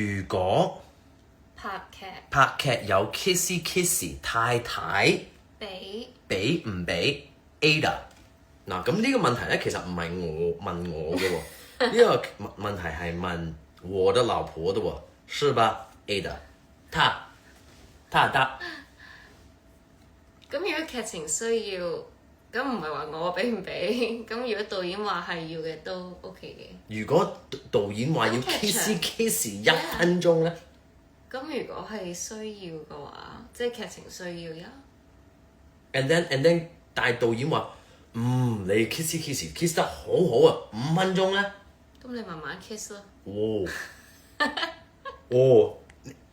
如果拍劇有 kissy 太太俾唔俾 Ada？ 嗱，咁呢個問題咧其實唔係我問我嘅喎，呢個問題係問我的老婆的喎，是吧 Ada？ 他得。咁如果劇情需要，咁唔係話我俾唔俾，咁如果導演話係要嘅都 OK 嘅。如果導演話要 kissy 1分鐘咧？咁如果係需要嘅話，即係劇情需要呀。And then 但係導演話，你 kiss 得好好啊，5分鐘咧。咁你慢慢 kiss 咯。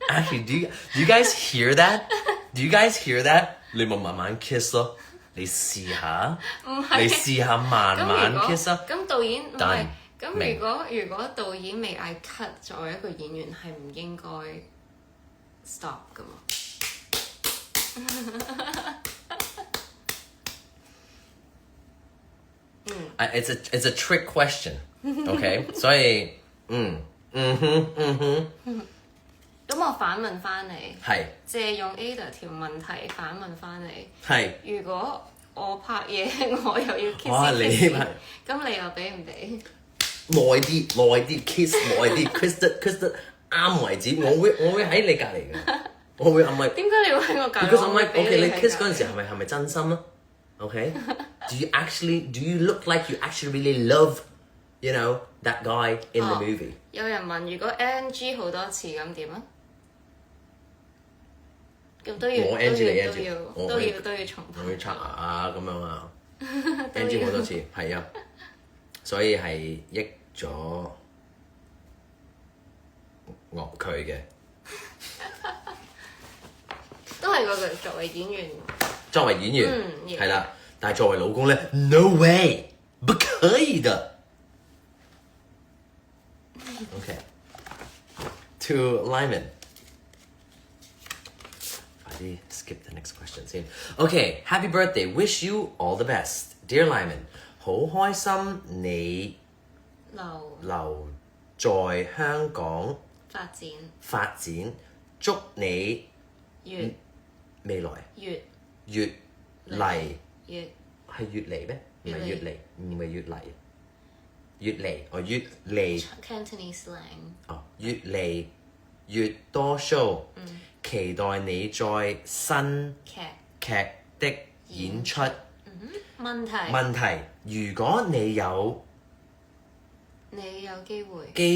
Actually, do you guys hear that? Do you guys hear that? 你咪慢慢 kiss 咯，你試下慢慢 kiss 啊。咁導演唔係，咁明如果導演未嗌 cut，作為一個演員係唔應該 stop 噶嘛。It's a trick question, OK？ 所以咁我反問翻你，係借用 Ada 條問題反問翻你，係。如果我拍嘢我又要 kiss， 哇！你咁你又俾唔俾？耐啲 kiss 耐啲 kiss 得啱為止，我會喺你隔離嘅，我會唔係。點解你會喺我隔離？ Because I'm like OK， 你 kiss 嗰陣時係咪真心啊 ？OK？Do you look like you actually really love that guy in the movie？ 有人問如果 NG 好多次咁點啊？咁都要我 NG 你 NG，都要重拍。我要刷牙啊咁樣啊，NG 好多次，係啊，所以係益咗佢嘅。都係嗰句，作為演員係啦，但係作為老公咧 ，no way， 不可以的。OK， to Lyman。Skip the next question 先。OK， Happy birthday, wish you all the best, dear Lyman。好開心你留在香港發展，祝你未來越嚟係越嚟咩？唔係越嚟，唔係越嚟，越嚟 Cantonese slang。越嚟越多 show。期待你在新劇的演出。問題，如果你有機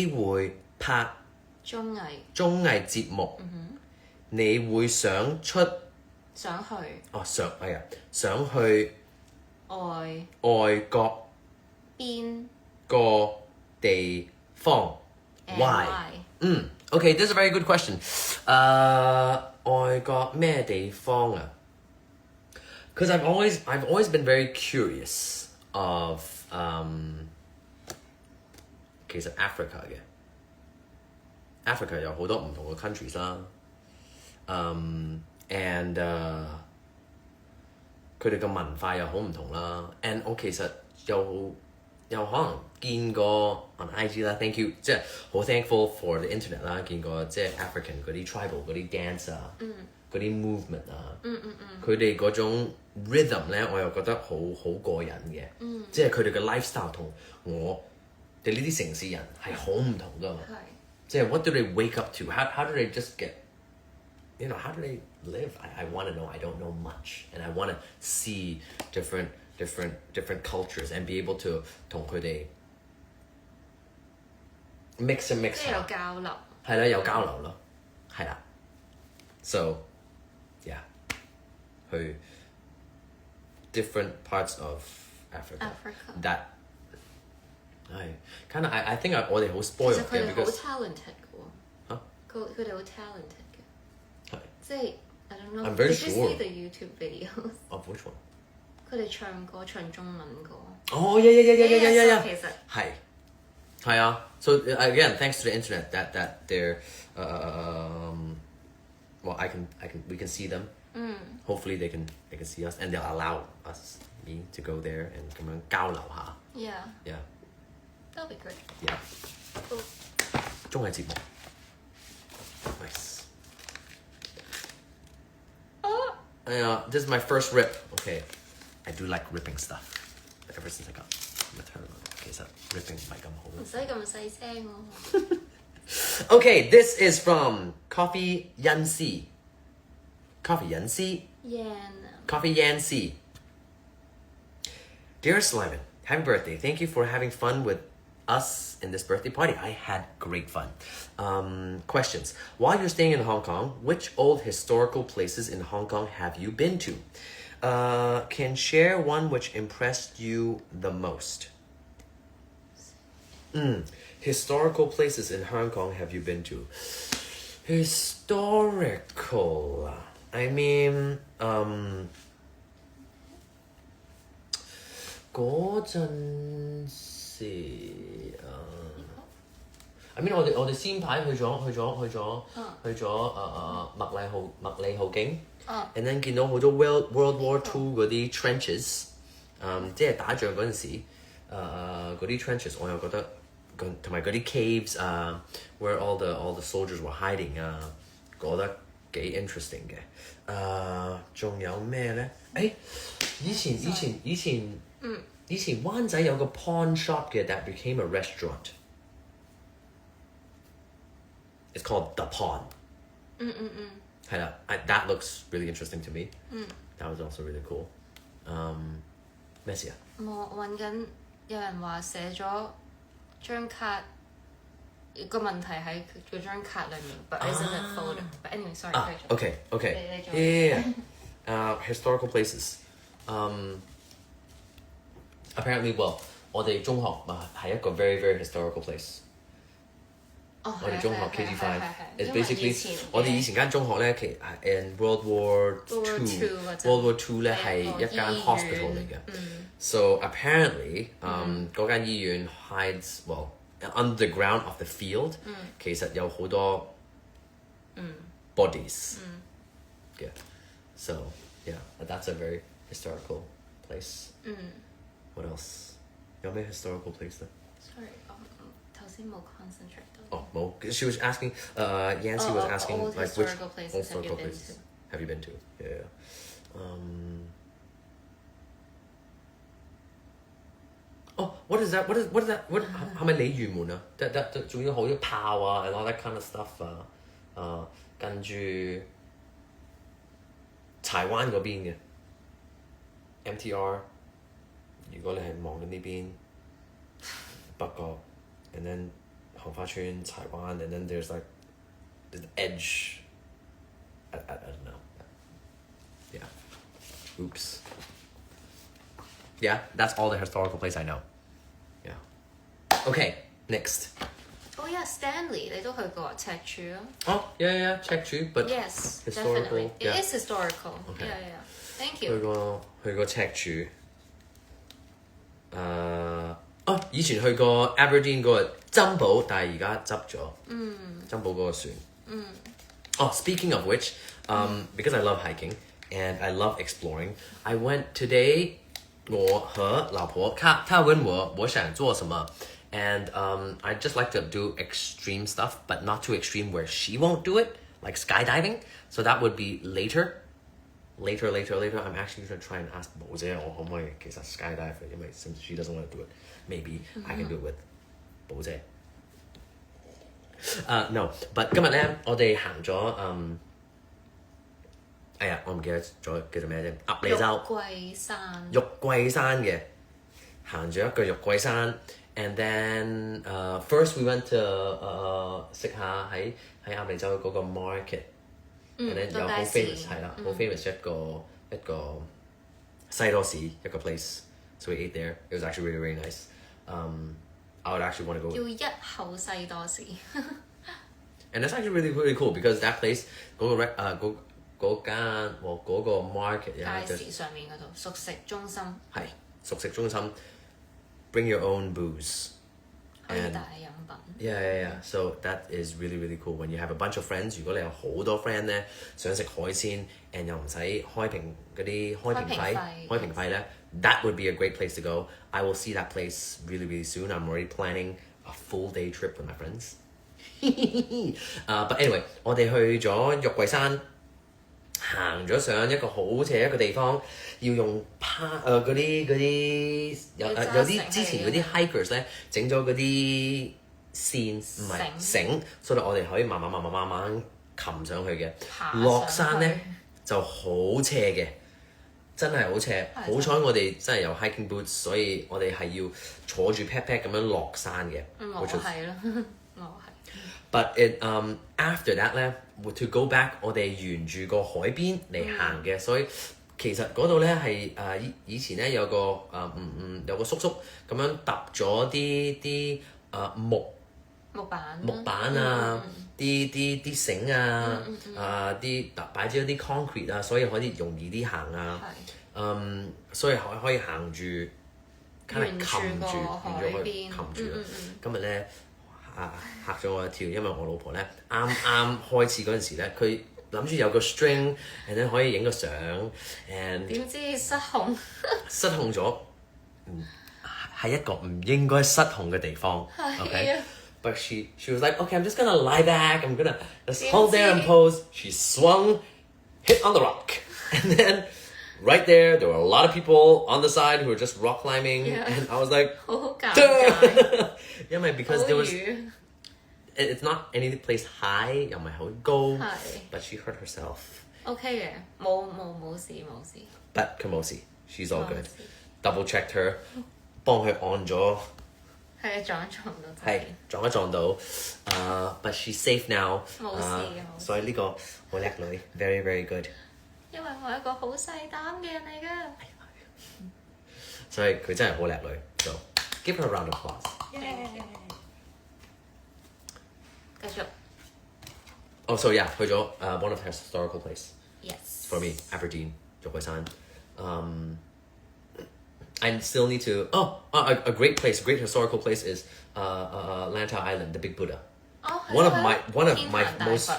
會拍綜藝節目，你會想去外國邊個地方 ？Why？ Okay, this is a very good question. 外國咩地方啊？ Because I've always been very curious of 其實 Africa 嘅 Africa 有好多唔同嘅 countries 啦，and 佢哋嘅文化又好唔同啦，and 我其實又可能見過 on IG 啦 ，thank you， 即係好 thankful for the internet 啦，見過即係 African 嗰啲 tribal 嗰啲 dance 啊，嗰啲 movement 啊，佢哋嗰種 rhythm 咧，我又覺得好過癮嘅，即係佢哋嘅 lifestyle 同我哋呢啲城市人係好唔同噶嘛，即係 what do they wake up to？ How do they just get how do they live? I want to know. I don't know much, and I want to see different cultures and be able to 同佢哋 mix 即係有交流。係啦，有交流咯，係啦。So yeah，去 different parts of Africa. That kind of I think 我哋好 spoiled 嘅，其實佢哋好 talented 嘅喎。嚇？佢哋好 talented 嘅。係。即係 I don't know. I'm very Did you sure. see the YouTube videos? Of which one？佢哋唱中文歌。哦，yeah，其實係啊。So again, thanks to the internet that they're well, we can see them. Hopefully they can see us and they'll allow me to go there and 咁樣交流下。Yeah. Yeah. That'll be great. Yeah. 綜藝節目。This is my first rip. Okay, I do like ripping stuff. Ever since I got maternal, 其實 ripping 唔係咁好。唔使咁細聲喎。Okay, this is from Coffee Yancy. Coffee Yancy. Yan. Coffee Yancy. Dear Slyman, happy birthday. Thank you for having fun with us in this birthday party. I had great fun. Questions. While you're staying in Hong Kong, which old historical places in Hong Kong have you been to? Can share one which impressed you the most. Historical places in Hong Kong have you been to? Historical. I mean, 嗰陣時I mean 我哋先排去咗麥理浩徑，and then 見到好多 World War Two 嗰啲 trenches，即係打仗嗰陣時，嗰啲 trenches 我又覺得同埋嗰啲 caves where all the soldiers were hiding 覺得幾 interesting 嘅。仲有咩咧？以前灣仔有個 pawn shop 嘅 that became a restaurant. It's called The Pawn. 係啦，that looks really interesting to me. That was also really cool. 咩事啊？我揾緊有人話寫咗張卡個問題喺嗰張卡裡面，but isn't it folder? But anyway, sorry. Okay. Yeah. Historical places. Apparently, well, 我哋中學係一個 very very historical place. 我哋中學 KG5 is basically 我哋以前間中學咧，其 in World War Two 咧係一間 hospital 嚟嘅。So apparently, 嗰間醫院 hides well under the ground of the field，其實有好多 bodies 嘅。So yeah, that's a very historical place. What else? 有咩 historical place 咧 Sorry， 頭先冇 concentrate 到。Oh, Mo. She was asking. Yancy was asking old like which historical places have you been to? Have you been to? Yeah. Oh, what is that? What is that? What? 係咪鯉魚門啊？仲有好多炮啊 and all that kind of stuff 啊。跟住柴灣嗰邊嘅 MTR。如果你係望緊呢邊北角 and then 杏花村柴灣 and then there's like the edge I don't know yeah oops yeah that's all the historical place I know yeah okay next Oh yeah, Stanley 你都去過赤柱啊 Oh yeah赤柱 but Yes, historical definitely. yeah. It is historical. Okay. Yeah. Thank you. 去過赤柱以前去過 Aberdeen 嗰個珍寶，但係而家執咗。珍寶嗰個船。Speaking of which, because I love hiking and I love exploring, I went today. 我和老婆她問我想做什麼 and I just like to do extreme stuff, but not too extreme where she won't do it, like skydiving. So that would be later. Later, I'm actually going to try and ask 寶姐我可唔可以其實 skydive 因為 since she doesn't want to do it, maybe I can do it with 寶姐。No, but 今日咧我哋行咗我唔記得咗叫做咩啫，鴨脷洲玉桂山嘅，行咗一個玉桂山 and then first we went to 食下喺鴨脷洲嗰個 market。And then 有好 famous 係啦，好 famous 一個西多士一個 place， so we ate there. It was actually really really nice. I would actually want to go. 叫一口西多士。And that's actually really really cool because that place 嗰間嗰個 market 街市上面嗰度熟食中心。係熟食中心 ，bring your own booze。可以帶飲品。Yeah. So that is really really cool when you have a bunch of friends. 如果你有好多 friend 咧，想食海鮮 and 又唔使開瓶費咧 ，that would be a great place to go. I will see that place really really soon. I'm already planning a full day trip with my friends. But anyway, 我哋去咗玉桂山行咗上一個好斜一個地方，要用嗰啲有啲之前嗰啲 hikers 咧整咗嗰啲線唔係繩，所以我哋可以慢慢擒上去嘅。落山咧就好斜嘅，真係好斜。好彩我哋真係有 hiking boots，所以我哋係要坐住 pat 咁樣落山嘅。我係咯，我係。But after that 咧 ，to go back， 我哋沿住個海邊嚟行嘅，所以其實嗰度咧係以前咧有個有個叔叔咁樣揼咗啲木板啊，啲繩啊，啲擺咗啲 concrete 啊，所以可以容易啲行啊。所以可以行住，冚住海邊，冚住。今日咧嚇咗我一跳，因為我老婆咧啱開始嗰陣時咧，佢諗住有個 string，and then 可以影個相，and 點知失控咗，係一個唔應該失控嘅地方。OK，but she was like, okay, I'm just gonna lie back, I'm gonna just hold there and pose. She swung, hit on the rock, and then right there were a lot of people on the side who were just rock climbing, and I was like, 好尷尬，因為 because there was it's not any place high， 又唔係好高，but she hurt herself。OK 嘅，冇事。But 佢冇事 ，she's all good。Double checked her， 幫佢按咗。係啊，撞到。係撞到，but she's safe now。冇事。所以呢個好叻女 ，very very good。因為我係一個好細膽嘅人嚟㗎。所以佢真係好叻女，so give her a round of applause。繼續。Oh, so yeah，去咗one of her historical place。Yes。 For me, Aberdeen， 玉桂山。I still need to. A great place, a great historical place is Lantau Island, the Big Buddha. One of my most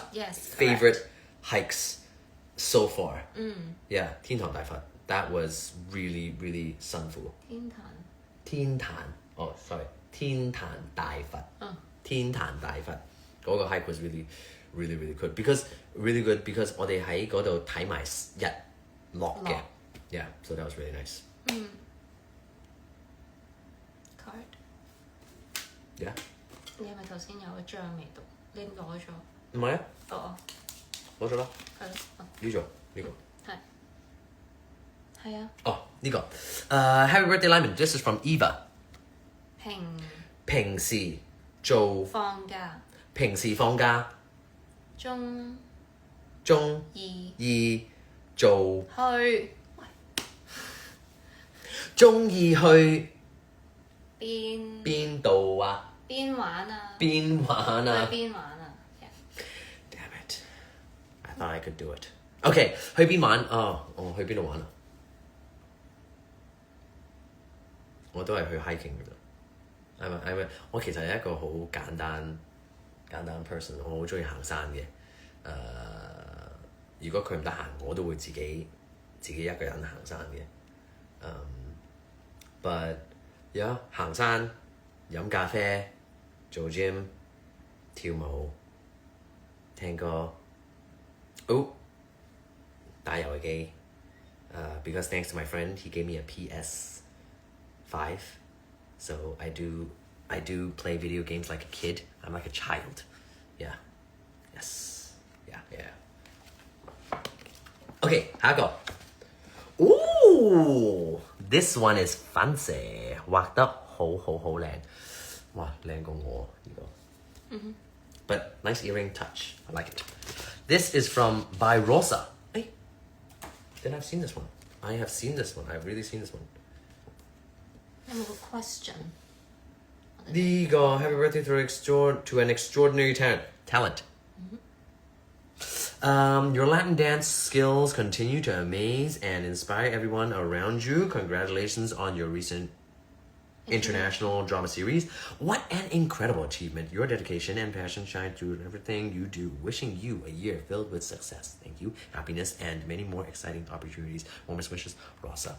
favorite hikes so far. Yeah, 天堂大佛. That was really really 辛苦。天壇。Oh, sorry， 天壇大佛。天壇大佛嗰個 hike was really really really good because 我哋喺嗰度睇埋日落嘅。Yeah, so that was really nice. Card。Yeah。你係咪頭先有個章未讀？你攞咗？唔係啊。攞咗啦。係咯。呢個。係啊。呢個。Happy birthday, Lyman. This is from Eva. 平時做放假。平時放假。中意做。中意去邊度啊？邊玩啊？邊玩啊？ Damn it! I thought I could do it. Okay， 去邊玩？去邊度玩啊？我都係去 hiking 㗎咋。係咪？我其實係一個好簡單 person， 我好中意行山嘅。如果佢唔得閒，我都會自己一個人行山嘅。But yeah， 行山、飲咖啡、做 gym、跳舞、聽歌。打遊戲機。Because thanks to my friend, he gave me a PS5, so I do play video games like a kid. I'm like a child. Yeah. Yes. Yeah. Okay， 下一個。Ooh, this one is fancy， 畫得好靚，哇，靚過我呢個。But nice earring touch, I like it. This is from by Rosa. Hey, then I've seen this one. I have seen this one. I've really seen this one. 有冇個 question？ 呢個 Happy birthday to an extraordinary talent. Your Latin dance skills continue to amaze and inspire everyone around you. Congratulations on your recent international drama series. What an incredible achievement. Your dedication and passion shine through in everything you do. Wishing you a year filled with success. Thank you, happiness, and many more exciting opportunities. Warmest wishes, Rosa.